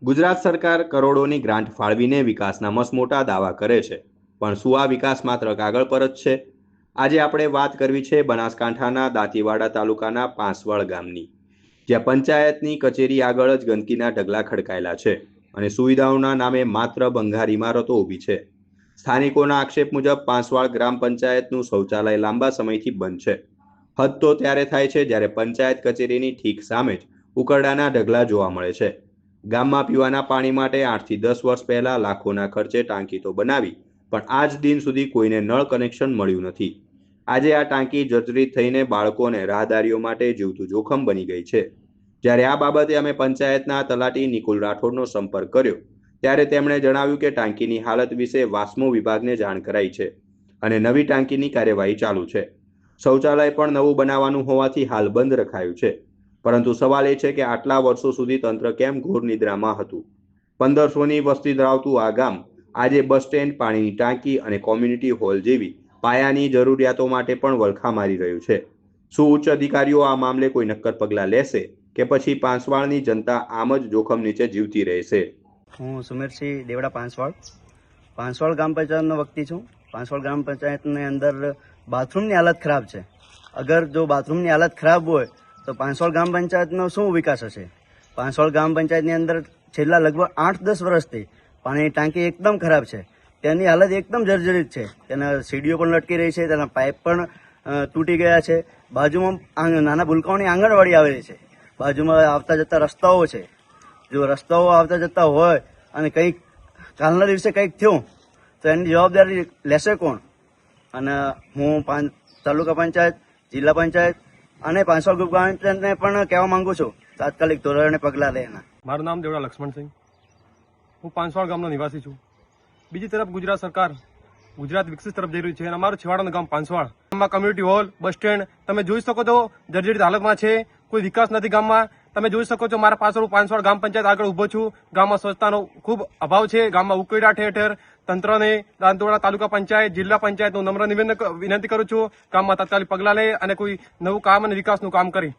ગુજરાત સરકાર કરોડોની ગ્રાન્ટ ફાળવીને વિકાસના મસમોટા દાવા કરે છે, પણ શું આ વિકાસ માત્ર કાગળ પર જ છે? આજે આપણે વાત કરવી છે બનાસકાંઠાના દાંતીવાડા તાલુકાના પાંસવાડ ગામની, જ્યાં પંચાયતની કચેરી આગળ જ ગંદકીના ઢગલા ખડકાયેલા છે અને સુવિધાઓના નામે માત્ર ભંગાર ઇમારતો ઊભી છે. સ્થાનિકોના આક્ષેપ મુજબ પાંસવાડ ગ્રામ પંચાયતનું શૌચાલય લાંબા સમયથી બંધ છે. હદ તો ત્યારે થાય છે જ્યારે પંચાયત કચેરીની ઠીક સામે જ ઉકરડાના ઢગલા જોવા મળે છે. ગામમાં પીવાના પાણી માટે 8 થી 10 વર્ષ પહેલા લાખોના ખર્ચે ટાંકી તો બનાવી, પણ આજ દિન સુધી કોઈને નળ કનેક્શન મળ્યું નથી. આજે આ ટાંકી જર્જરિત થઈને બાળકો અને રાહદારીઓ માટે જીવતું જોખમ બની ગઈ છે. જ્યારે આ બાબતે અમે પંચાયતના તલાટી નિકુલ રાઠોડનો સંપર્ક કર્યો, ત્યારે તેમણે જણાવ્યું કે ટાંકીની હાલત વિશે વાસ્મો વિભાગને જાણ કરાઈ છે અને નવી ટાંકીની કાર્યવાહી ચાલુ છે. શૌચાલય પણ નવું બનાવવાનું હોવાથી હાલ બંધ રખાયું છે. પરંતુ સવાલ એ છે કે આટલા વર્ષો સુધી તંત્ર કેમ ઘોર નિદ્રામાં હતું? 1500ની વસ્તી ધરાવતું આ ગામ આજે બસ સ્ટેન્ડ, પાણીની ટાંકી અને કોમ્યુનિટી હોલ જેવી પાયાની જરૂરિયાતો માટે પણ વલખા મારી રહ્યું છે. શું ઉચ્ચ અધિકારીઓ આ મામલે કોઈ નક્કર પગલાં લેશે કે પછી પાંસવાડની જનતા આમ જ જોખમ નીચે જીવતી રહેશે? હું સુમેરસિંહ દેવડા પાંસવાડ ગ્રામ પંચાયતનો વ્યક્તિ છું. પાંસવાડ ગ્રામ પંચાયતની અંદર બાથરૂમની હાલત ખરાબ છે. અગર જો બાથરૂમની હાલત ખરાબ હોય તો પાંસવાડ ગ્રામ પંચાયતનો શું વિકાસ હશે? પાંસવાડ ગ્રામ પંચાયતની અંદર છેલ્લા લગભગ 8-10 વર્ષથી પાણીની ટાંકી એકદમ ખરાબ છે. તેની હાલત એકદમ જર્જરિત છે. તેના સીડીઓ પણ લટકી રહી છે, તેના પાઇપ પણ તૂટી ગયા છે. બાજુમાં નાના ભૂલકાઓની આંગણવાડી આવેલી છે. બાજુમાં આવતા જતા રસ્તાઓ છે. જો રસ્તાઓ આવતા જતા હોય અને કંઈક કાલના દિવસે કંઈક થયું તો એની જવાબદારી લેશે કોણ? અને હું તાલુકા પંચાયત, જિલ્લા પંચાયત અને પાંસવાડ ગ્રુપ પંચાયતને પણ કહેવા માંગુ છું, તાત્કાલિક ધોરણે પગલાં લે. મારું નામ દેવડા લક્ષ્મણસિંહ. હું પાંસવાડ ગામનો નિવાસી છું. બીજી તરફ ગુજરાત સરકાર ગુજરાત વિકસિત તરફ જઈ રહ્યું છે અને અમારું છેવાડાનું ગામ પાંસવાડ ગામમાં કમ્યુનિટી હોલ, બસ સ્ટેન્ડ તમે જોઈ શકો છો જર્જરિત હાલતમાં છે. કોઈ વિકાસ નથી ગામમાં. તમે જોઈ શકો છો મારા પાછળ પાંસવાડ ગ્રામ પંચાયત આગળ ઉભો છું. ગામમાં સ્વચ્છતાનો ખૂબ અભાવ છે. ગામમાં ઉકેડા ઠેર ઠેર. તંત્રને દાંતીવાડા તાલુકા પંચાયત, જિલ્લા પંચાયતનું નમ્ર વિનંતી કરું છું, ગામમાં તાત્કાલિક પગલાં લે અને કોઈ નવું કામ અને વિકાસનું કામ કરે.